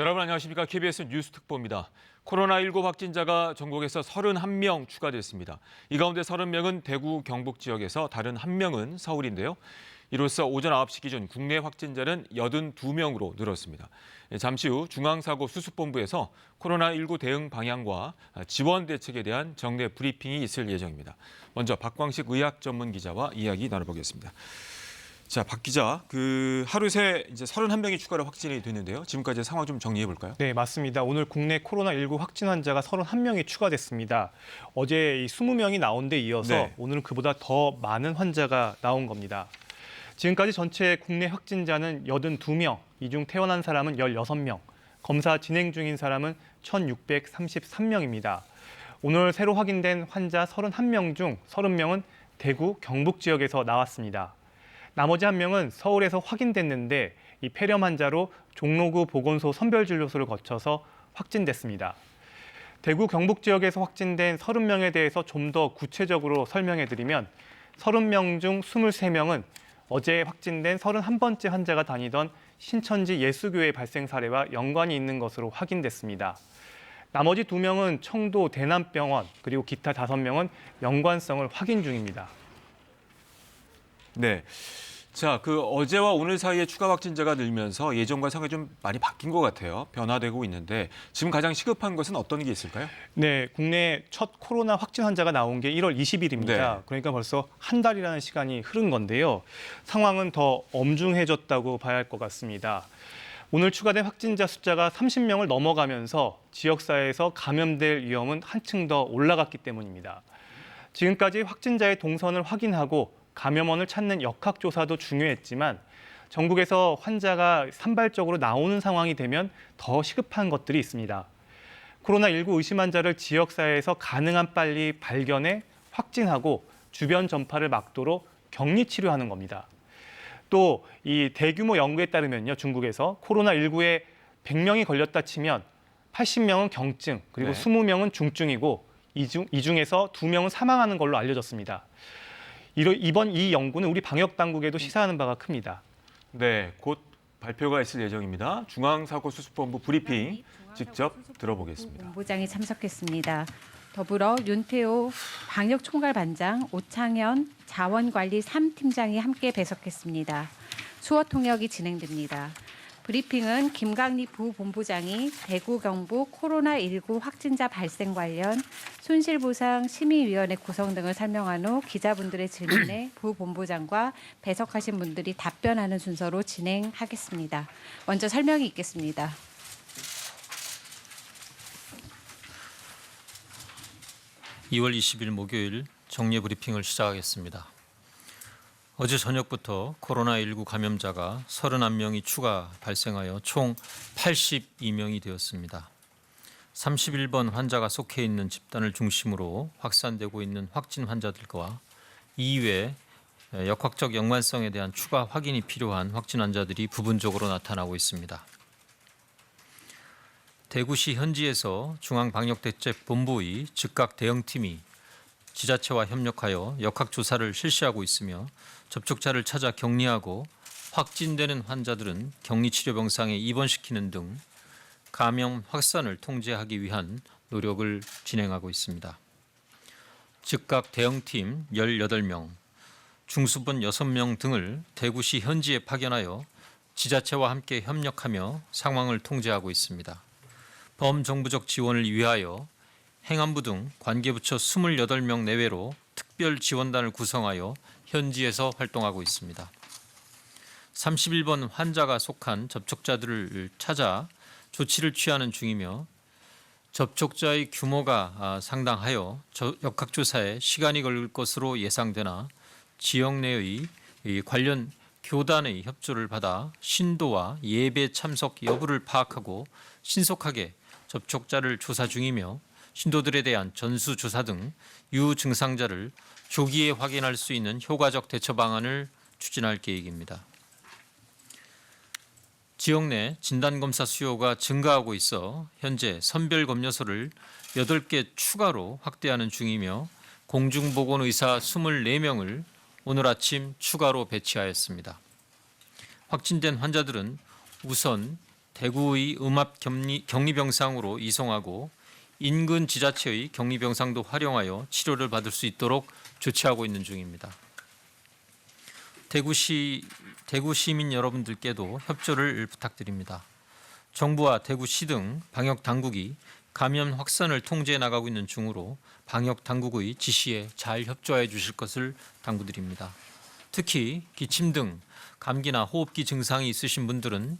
여러분 안녕하십니까? KBS 뉴스 특보입니다. 코로나19 확진자가 전국에서 31명 추가됐습니다. 이 가운데 30명은 대구, 경북 지역에서 다른 1명은 서울인데요. 이로써 오전 9시 기준 국내 확진자는 82명으로 늘었습니다. 잠시 후 중앙사고수습본부에서 코로나19 대응 방향과 지원 대책에 대한 정례 브리핑이 있을 예정입니다. 먼저 박광식 의학 전문 기자와 이야기 나눠보겠습니다. 자, 박 기자, 하루 새 이제 31명이 추가로 확진이 됐는데요. 지금까지 상황 좀 정리해 볼까요? 네, 맞습니다. 오늘 국내 코로나19 확진 환자가 31명이 추가됐습니다. 어제 이 20명이 나온 데 이어서 네. 오늘은 그보다 더 많은 환자가 나온 겁니다. 지금까지 전체 국내 확진자는 82명, 이 중 퇴원한 사람은 16명, 검사 진행 중인 사람은 1,633명입니다. 오늘 새로 확인된 환자 31명 중 30명은 대구, 경북 지역에서 나왔습니다. 나머지 1명은 서울에서 확인됐는데 이 폐렴 환자로 종로구 보건소 선별진료소를 거쳐서 확진됐습니다. 대구, 경북 지역에서 확진된 30명에 대해서 좀 더 구체적으로 설명해드리면 30명 중 23명은 어제 확진된 31번째 환자가 다니던 신천지 예수교회 발생 사례와 연관이 있는 것으로 확인됐습니다. 나머지 2명은 청도 대남병원 그리고 기타 5명은 연관성을 확인 중입니다. 네. 자, 어제와 오늘 사이에 추가 확진자가 늘면서 예전과 상황이 좀 많이 바뀐 것 같아요. 변화되고 있는데 지금 가장 시급한 것은 어떤 게 있을까요? 네, 국내 첫 코로나 확진 환자가 나온 게 1월 20일입니다. 네. 그러니까 벌써 한 달이라는 시간이 흐른 건데요. 상황은 더 엄중해졌다고 봐야 할 것 같습니다. 오늘 추가된 확진자 숫자가 30명을 넘어가면서 지역사회에서 감염될 위험은 한층 더 올라갔기 때문입니다. 지금까지 확진자의 동선을 확인하고 감염원을 찾는 역학조사도 중요했지만 전국에서 환자가 산발적으로 나오는 상황이 되면 더 시급한 것들이 있습니다. 코로나19 의심 환자를 지역사회에서 가능한 빨리 발견해 확진하고 주변 전파를 막도록 격리 치료하는 겁니다. 또 이 대규모 연구에 따르면요, 중국에서 코로나19에 100명이 걸렸다 치면 80명은 경증, 그리고 네. 20명은 중증이고 이 중에서 2명은 사망하는 걸로 알려졌습니다. 이번 이 연구는 우리 방역 당국에도 시사하는 바가 큽니다. 네, 곧 발표가 있을 예정입니다. 중앙사고수습본부 브리핑 직접 들어보겠습니다. 본부장이 참석했습니다. 더불어 윤태호 방역총괄반장, 오창현 자원관리 3팀장이 함께 배석했습니다. 수어 통역이 진행됩니다. 브리핑은 김강리 부본부장이 대구, 경북 코로나19 확진자 발생 관련 손실보상 심의위원회 구성 등을 설명한 후 기자분들의 질문에 부본부장과 배석하신 분들이 답변하는 순서로 진행하겠습니다. 먼저 설명이 있겠습니다. (2월 20일) 목요일 정례 브리핑을 시작하겠습니다. 어제 저녁부터 코로나19 감염자가 31명이 추가 발생하여 총 82명이 되었습니다. 31번 환자가 속해 있는 집단을 중심으로 확산되고 있는 확진 환자들과 이외 역학적 연관성에 대한 추가 확인이 필요한 확진 환자들이 부분적으로 나타나고 있습니다. 대구시 현지에서 중앙방역대책본부의 즉각 대응팀이 지자체와 협력하여 역학조사를 실시하고 있으며 접촉자를 찾아 격리하고 확진되는 환자들은 격리치료병상에 입원시키는 등 감염 확산을 통제하기 위한 노력을 진행하고 있습니다. 즉각 대응팀 18명, 중수본 6명 등을 대구시 현지에 파견하여 지자체와 함께 협력하며 상황을 통제하고 있습니다. 범정부적 지원을 위하여 행안부 등 관계부처 28명 내외로 특별 지원단을 구성하여 현지에서 활동하고 있습니다. 31번 환자가 속한 접촉자들을 찾아 조치를 취하는 중이며 접촉자의 규모가 상당하여 역학조사에 시간이 걸릴 것으로 예상되나 지역 내의 관련 교단의 협조를 받아 신도와 예배 참석 여부를 파악하고 신속하게 접촉자를 조사 중이며 신도들에 대한 전수조사 등 유증상자를 조기에 확인할 수 있는 효과적 대처 방안을 추진할 계획입니다. 지역 내 진단검사 수요가 증가하고 있어 현재 선별검료소를 8개 추가로 확대하는 중이며 공중보건의사 24명을 오늘 아침 추가로 배치하였습니다. 확진된 환자들은 우선 대구의 음압 격리병상으로 이송하고 인근 지자체의 격리병상도 활용하여 치료를 받을 수 있도록 조치하고 있는 중입니다. 대구 시민 여러분들께도 협조를 부탁드립니다. 정부와 대구시 등 방역 당국이 감염 확산을 통제해 나가고 있는 중으로 방역 당국의 지시에 잘 협조해 주실 것을 당부드립니다. 특히 기침 등 감기나 호흡기 증상이 있으신 분들은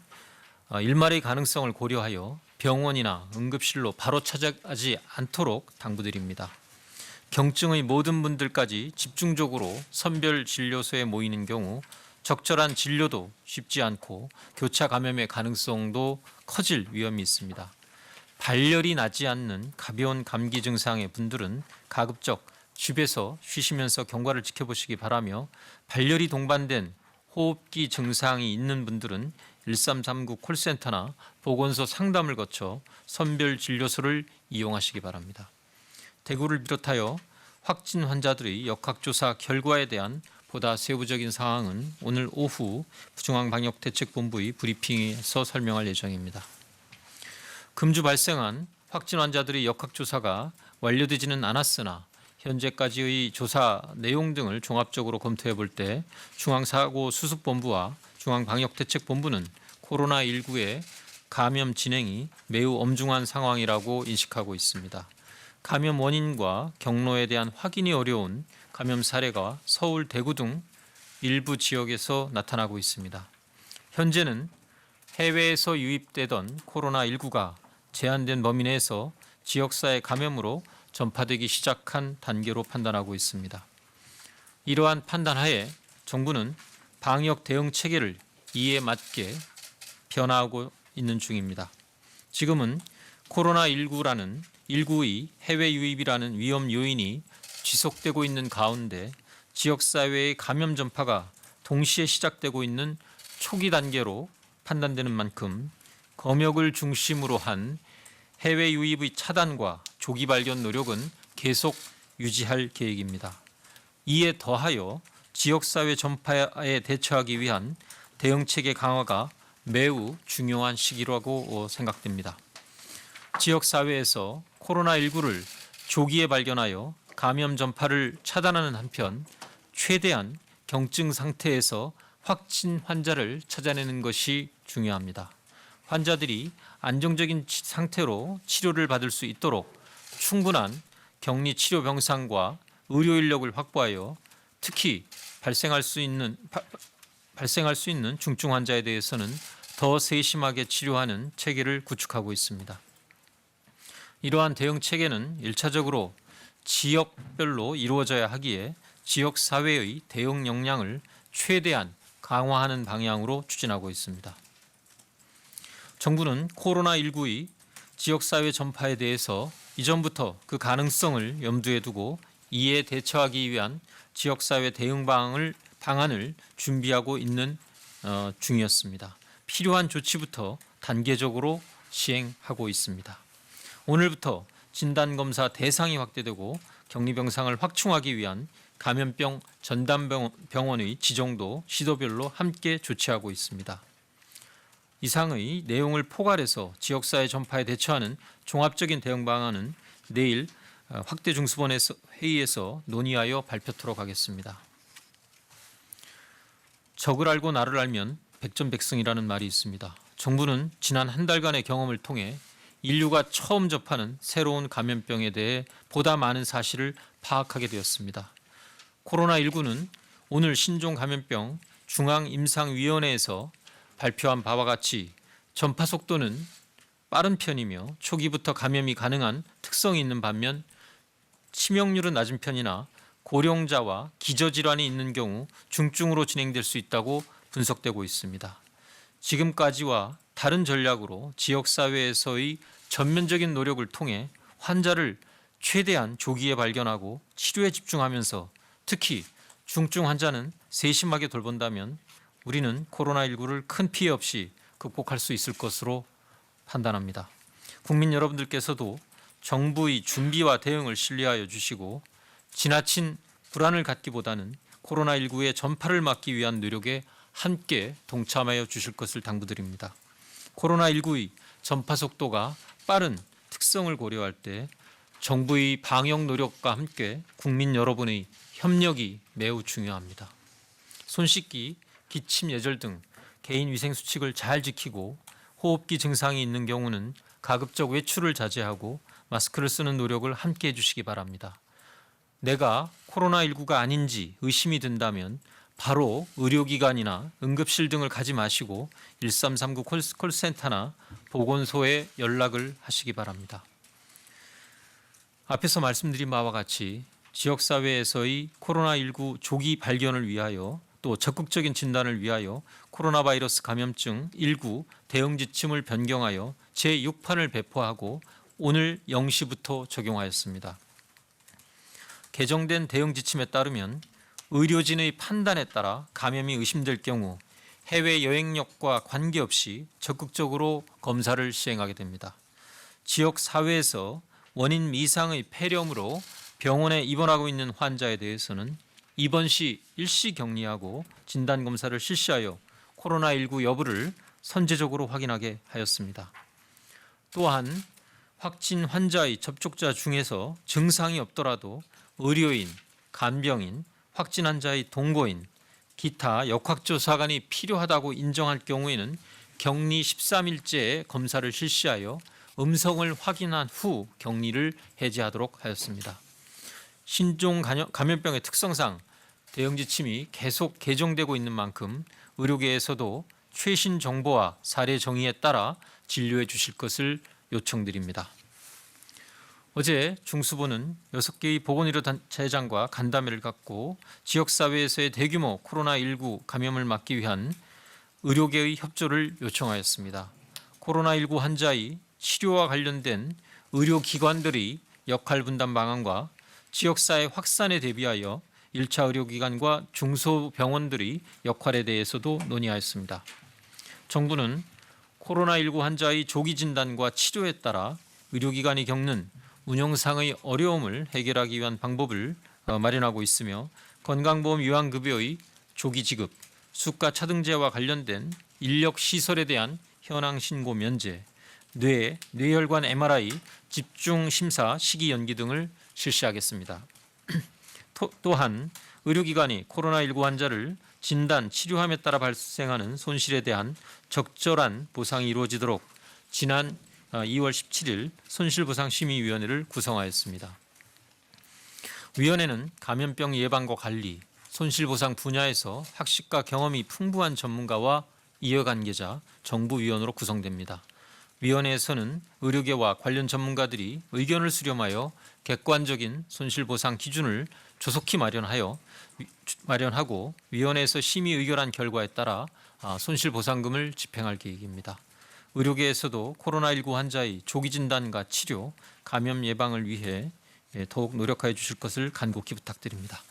일말의 가능성을 고려하여 병원이나 응급실로 바로 찾아가지 않도록 당부드립니다. 경증의 모든 분들까지 집중적으로 선별 진료소에 모이는 경우 적절한 진료도 쉽지 않고 교차 감염의 가능성도 커질 위험이 있습니다. 발열이 나지 않는 가벼운 감기 증상의 분들은 가급적 집에서 쉬시면서 경과를 지켜보시기 바라며, 발열이 동반된 호흡기 증상이 있는 분들은 1339 콜센터나 보건소 상담을 거쳐 선별 진료소를 이용하시기 바랍니다. 대구를 비롯하여 확진 환자들의 역학조사 결과에 대한 보다 세부적인 사항은 오늘 오후 중앙방역대책본부의 브리핑에서 설명할 예정입니다. 금주 발생한 확진 환자들의 역학조사가 완료되지는 않았으나 현재까지의 조사 내용 등을 종합적으로 검토해 볼 때 중앙사고수습본부와 중앙방역대책본부는 코로나19의 감염 진행이 매우 엄중한 상황이라고 인식하고 있습니다. 감염 원인과 경로에 대한 확인이 어려운 감염 사례가 서울, 대구 등 일부 지역에서 나타나고 있습니다. 현재는 해외에서 유입되던 코로나19가 제한된 범위 내에서 지역사회 감염으로 전파되기 시작한 단계로 판단하고 있습니다. 이러한 판단하에 정부는 방역 대응 체계를 이에 맞게 변화하고 있는 중입니다. 지금은 코로나19의 해외 유입이라는 위험 요인이 지속되고 있는 가운데 지역사회의 감염 전파가 동시에 시작되고 있는 초기 단계로 판단되는 만큼 검역을 중심으로 한 해외 유입의 차단과 조기 발견 노력은 계속 유지할 계획입니다. 이에 더하여 지역사회 전파에 대처하기 위한 대응체계 강화가 매우 중요한 시기라고 생각됩니다. 지역사회에서 코로나19를 조기에 발견하여 감염 전파를 차단하는 한편 최대한 경증 상태에서 확진 환자를 찾아내는 것이 중요합니다. 환자들이 안정적인 상태로 치료를 받을 수 있도록 충분한 격리 치료 병상과 의료 인력을 확보하여 특히 발생할 수 있는 중증 환자에 대해서는 더 세심하게 치료하는 체계를 구축하고 있습니다. 이러한 대응 체계는 1차적으로 지역별로 이루어져야 하기에 지역 사회의 대응 역량을 최대한 강화하는 방향으로 추진하고 있습니다. 정부는 코로나19의 지역사회 전파에 대해서 이전부터 그 가능성을 염두에 두고 이에 대처하기 위한 지역사회 대응 방안을 준비하고 있는 중이었습니다. 필요한 조치부터 단계적으로 시행하고 있습니다. 오늘부터 진단검사 대상이 확대되고 격리병상을 확충하기 위한 감염병 전담병원의 지정도 시도별로 함께 조치하고 있습니다. 이상의 내용을 포괄해서 지역사회 전파에 대처하는 종합적인 대응 방안은 내일 확대 중수본 회의에서 논의하여 발표토록 하겠습니다. 적을 알고 나를 알면 백전백승이라는 말이 있습니다. 정부는 지난 한 달간의 경험을 통해 인류가 처음 접하는 새로운 감염병에 대해 보다 많은 사실을 파악하게 되었습니다. 코로나19는 오늘 신종감염병 중앙임상위원회에서 발표한 바와 같이 전파 속도는 빠른 편이며 초기부터 감염이 가능한 특성이 있는 반면 치명률은 낮은 편이나 고령자와 기저질환이 있는 경우 중증으로 진행될 수 있다고 분석되고 있습니다. 지금까지와 다른 전략으로 지역사회에서의 전면적인 노력을 통해 환자를 최대한 조기에 발견하고 치료에 집중하면서 특히 중증 환자는 세심하게 돌본다면 우리는 코로나19를 큰 피해 없이 극복할 수 있을 것으로 판단합니다. 국민 여러분들께서도 정부의 준비와 대응을 신뢰하여 주시고 지나친 불안을 갖기보다는 코로나19의 전파를 막기 위한 노력에 함께 동참하여 주실 것을 당부드립니다. 코로나19의 전파 속도가 빠른 특성을 고려할 때 정부의 방역 노력과 함께 국민 여러분의 협력이 매우 중요합니다. 손 씻기, 기침 예절 등 개인 위생 수칙을 잘 지키고 호흡기 증상이 있는 경우는 가급적 외출을 자제하고 마스크를 쓰는 노력을 함께 해주시기 바랍니다. 내가 코로나19가 아닌지 의심이 든다면 바로 의료기관이나 응급실 등을 가지 마시고 1339 콜센터나 보건소에 연락을 하시기 바랍니다. 앞에서 말씀드린 바와 같이 지역사회에서의 코로나19 조기 발견을 위하여 또 적극적인 진단을 위하여 코로나 바이러스 감염증 19 대응 지침을 변경하여 제6판을 배포하고 오늘 0시부터 적용하였습니다. 개정된 대응 지침에 따르면 의료진의 판단에 따라 감염이 의심될 경우 해외 여행력과 관계없이 적극적으로 검사를 시행하게 됩니다. 지역 사회에서 원인 미상의 폐렴으로 병원에 입원하고 있는 환자에 대해서는 입원 시 일시 격리하고 진단 검사를 실시하여 코로나19 여부를 선제적으로 확인하게 하였습니다. 또한 확진 환자의 접촉자 중에서 증상이 없더라도 의료인, 간병인, 확진 환자의 동거인, 기타 역학조사관이 필요하다고 인정할 경우에는 격리 13일째에 검사를 실시하여 음성을 확인한 후 격리를 해제하도록 하였습니다. 신종 감염병의 특성상 대응 지침이 계속 개정되고 있는 만큼 의료계에서도 최신 정보와 사례 정의에 따라 진료해 주실 것을 요청드립니다. 어제 중수부는 6개의 보건의료단체장과 간담회를 갖고 지역사회에서의 대규모 코로나19 감염을 막기 위한 의료계의 협조를 요청하였습니다. 코로나19 환자의 치료와 관련된 의료기관들의 역할 분담 방안과 지역사회 확산에 대비하여 1차 의료기관과 중소병원들의 역할에 대해서도 논의하였습니다. 정부는 코로나19 환자의 조기 진단과 치료에 따라 의료기관이 겪는 운영상의 어려움을 해결하기 위한 방법을 마련하고 있으며 건강보험 요양급여의 조기 지급, 수가 차등제와 관련된 인력 시설에 대한 현황 신고 면제, 뇌혈관 MRI 집중 심사 시기 연기 등을 실시하겠습니다. 또한 의료기관이 코로나19 환자를 진단, 치료함에 따라 발생하는 손실에 대한 적절한 보상이 이루어지도록 지난 2월 17일 손실보상심의위원회를 구성하였습니다. 위원회는 감염병 예방과 관리, 손실보상 분야에서 학식과 경험이 풍부한 전문가와 이해관계자, 정부위원으로 구성됩니다. 위원회에서는 의료계와 관련 전문가들이 의견을 수렴하여 객관적인 손실보상 기준을 조속히 마련하고 위원회에서 심의 의결한 결과에 따라 손실보상금을 집행할 계획입니다. 의료계에서도 코로나19 환자의 조기 진단과 치료, 감염 예방을 위해 더욱 노력하여 주실 것을 간곡히 부탁드립니다.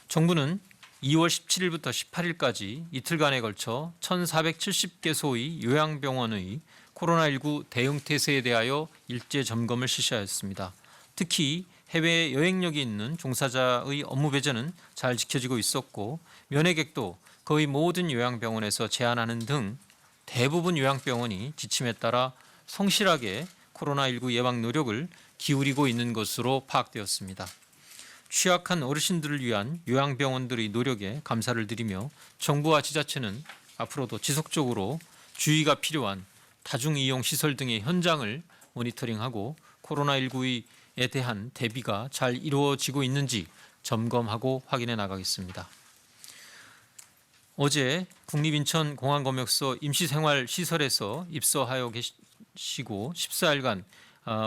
정부는 2월 17일부터 18일까지 이틀간에 걸쳐 1,470개소의 요양병원의 코로나19 대응 태세에 대하여 일제 점검을 실시하였습니다. 특히 해외 여행력이 있는 종사자의 업무 배제는 잘 지켜지고 있었고 면회객도 거의 모든 요양병원에서 제한하는 등 대부분 요양병원이 지침에 따라 성실하게 코로나19 예방 노력을 기울이고 있는 것으로 파악되었습니다. 취약한 어르신들을 위한 요양병원들의 노력에 감사를 드리며 정부와 지자체는 앞으로도 지속적으로 주의가 필요한 다중이용시설 등의 현장을 모니터링하고 코로나19에 대한 대비가 잘 이루어지고 있는지 점검하고 확인해 나가겠습니다. 어제 국립인천공항검역소 임시생활시설에서 입소하여 계시고 14일간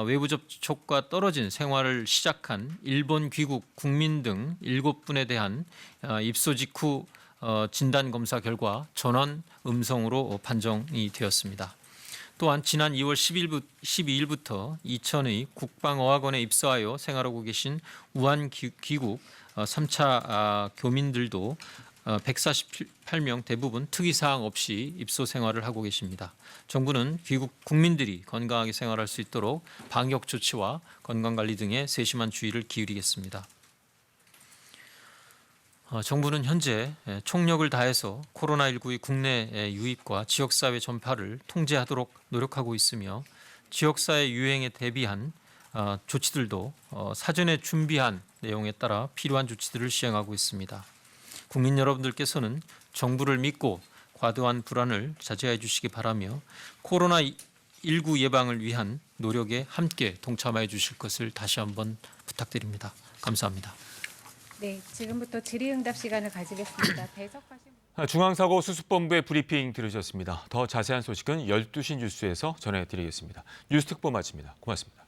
외부 접촉과 떨어진 생활을 시작한 일본 귀국 국민 등 7분에 대한 입소 직후 진단검사 결과 전원 음성으로 판정이 되었습니다. 또한 지난 2월 12일부터 이천의 국방어학원에 입소하여 생활하고 계신 우한 귀국 3차 교민들도 148명 대부분 특이사항 없이 입소 생활을 하고 계십니다. 정부는 귀국 국민들이 건강하게 생활할 수 있도록 방역 조치와 건강관리 등에 세심한 주의를 기울이겠습니다. 정부는 현재 총력을 다해서 코로나19의 국내 유입과 지역사회 전파를 통제하도록 노력하고 있으며 지역사회 유행에 대비한 조치들도 사전에 준비한 내용에 따라 필요한 조치들을 시행하고 있습니다. 국민 여러분들께서는 정부를 믿고 과도한 불안을 자제해 주시기 바라며 코로나19 예방을 위한 노력에 함께 동참해 주실 것을 다시 한번 부탁드립니다. 감사합니다. 네, 지금부터 질의응답 시간을 가지겠습니다. 배석하신 중앙사고수습본부의 브리핑 들으셨습니다. 더 자세한 소식은 12시 뉴스에서 전해드리겠습니다. 뉴스특보 마칩니다. 고맙습니다.